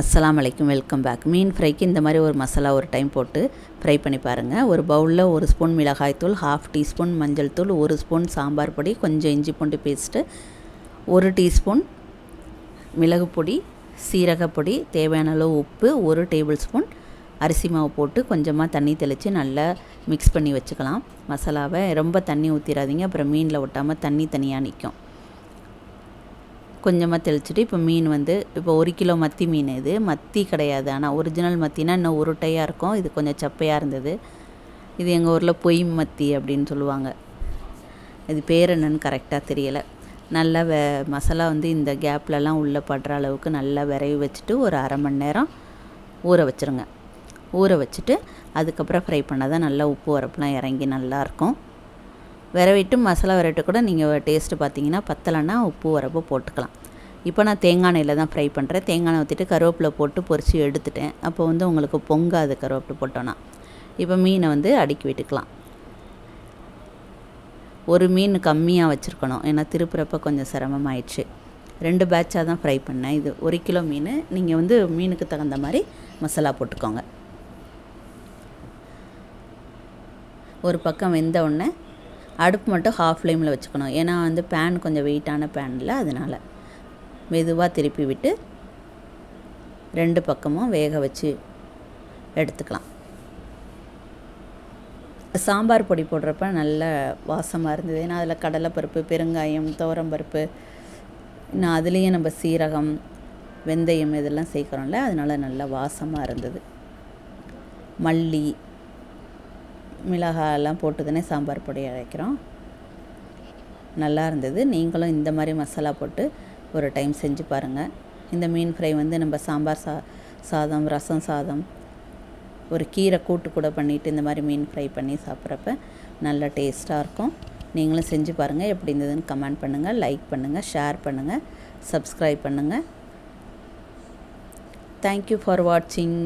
அஸ்ஸலாமு அலைக்கும், welcome back. மீன் ஃப்ரைக்கு இந்த மாதிரி ஒரு மசாலா ஒரு டைம் போட்டு ஃப்ரை பண்ணி பாருங்கள். ஒரு பவுலில் 1 ஸ்பூன் மிளகாய்த்தூள், 1/2 டீஸ்பூன் மஞ்சள் தூள், 1 ஸ்பூன் சாம்பார் பொடி, கொஞ்சம் இஞ்சி பூண்டு பேஸ்ட்டு, 1 டீஸ்பூன் மிளகு பொடி, சீரகப்பொடி, தேவையான அளவு உப்பு, 1 டேபிள் ஸ்பூன் அரிசி மாவு போட்டு கொஞ்சமாக தண்ணி தெளித்து நல்லா மிக்ஸ் பண்ணி வச்சுக்கலாம். மசாலாவை ரொம்ப தண்ணி ஊற்றிடாதீங்க, அப்புறம் மீனில் ஒட்டாமல் தண்ணி தனியாக நிற்கும். கொஞ்சமாக தெளிச்சுட்டு இப்போ மீன் இப்போ 1 கிலோ மத்தி மீன், இது மத்தி கிடையாது, ஆனால் ஒரிஜினல் மத்தினா இன்னும் உருட்டையாக இருக்கும். இது கொஞ்சம் சப்பையாக இருந்தது. இது எங்கள் ஊரில் பொய் மத்தி அப்படின்னு சொல்லுவாங்க. இது பேர் என்னன்னு கரெக்டாக தெரியலை. நல்லா மசாலா இந்த கேப்லலாம் உள்ளே படுற அளவுக்கு நல்லா விரவி வச்சுட்டு ஒரு 1/2 மணி நேரம் ஊற வச்சுருங்க. ஊற வச்சுட்டு அதுக்கப்புறம் ஃப்ரை பண்ணால் தான் நல்லா உப்பு உரப்புலாம் இறங்கி நல்லாயிருக்கும். விரவிட்டு மசாலா விரவிட்டு கூட நீங்கள் டேஸ்ட்டு பார்த்தீங்கன்னா பத்தலைன்னா உப்பு உரப்பு போட்டுக்கலாம். இப்போ நான் தேங்காய் எண்ணெயில் தான் ஃப்ரை பண்ணுறேன். தேங்காய் எண்ணெய் ஊற்றிட்டு கருவேப்பிலை போட்டு பொரித்து எடுத்துட்டேன். அப்போ உங்களுக்கு பொங்காது கருவேப்பிலை போட்டோன்னா. இப்போ மீனை அடுக்கி விட்டுக்கலாம். ஒரு மீன் கம்மியாக வச்சுருக்கணும், ஏன்னா திருப்புறப்ப கொஞ்சம் சிரமமாயிடுச்சு. 2 பேட்சாக தான் ஃப்ரை பண்ணேன். இது 1 கிலோ மீன். நீங்கள் மீனுக்கு தகுந்த மாதிரி மசாலா போட்டுக்கோங்க. ஒரு பக்கம் வெந்த உடனே அடுப்பு மட்டும் ஹாஃப் ஃப்ளேமில் வச்சுக்கணும், ஏன்னா பேன் கொஞ்சம் வெயிட்டான பேனில், அதனால் மெதுவாக திருப்பி விட்டு 2 பக்கமும் வேக வச்சு எடுத்துக்கலாம். சாம்பார் பொடி போடுறப்ப நல்ல வாசமாக இருந்தது, ஏன்னா அதில் கடலைப்பருப்பு, பெருங்காயம், துவரம்பருப்பு, இன்னும் அதுலேயும் நம்ம சீரகம், வெந்தயம் இதெல்லாம் சேர்க்குறோம்ல, அதனால் நல்ல வாசமாக இருந்தது. மல்லி, மிளகாயெல்லாம் போட்டு தானே சாம்பார் பொடி அரைக்கிறோம். நல்லா இருந்தது. நீங்களும் இந்த மாதிரி மசாலா போட்டு ஒரு டைம் செஞ்சு பாருங்கள். இந்த மீன் ஃப்ரை நம்ம சாம்பார் சாதம், ரசம் சாதம், ஒரு கீரை கூட்டு கூட பண்ணிவிட்டு இந்த மாதிரி மீன் ஃப்ரை பண்ணி சாப்பிட்றப்ப நல்ல டேஸ்ட்டாக இருக்கும். நீங்களும் செஞ்சு பாருங்கள். எப்படி இருந்ததுன்னு கமெண்ட் பண்ணுங்கள், லைக் பண்ணுங்கள், ஷேர் பண்ணுங்கள், சப்ஸ்கிரைப் பண்ணுங்கள். தேங்க்யூ ஃபார் வாட்சிங்.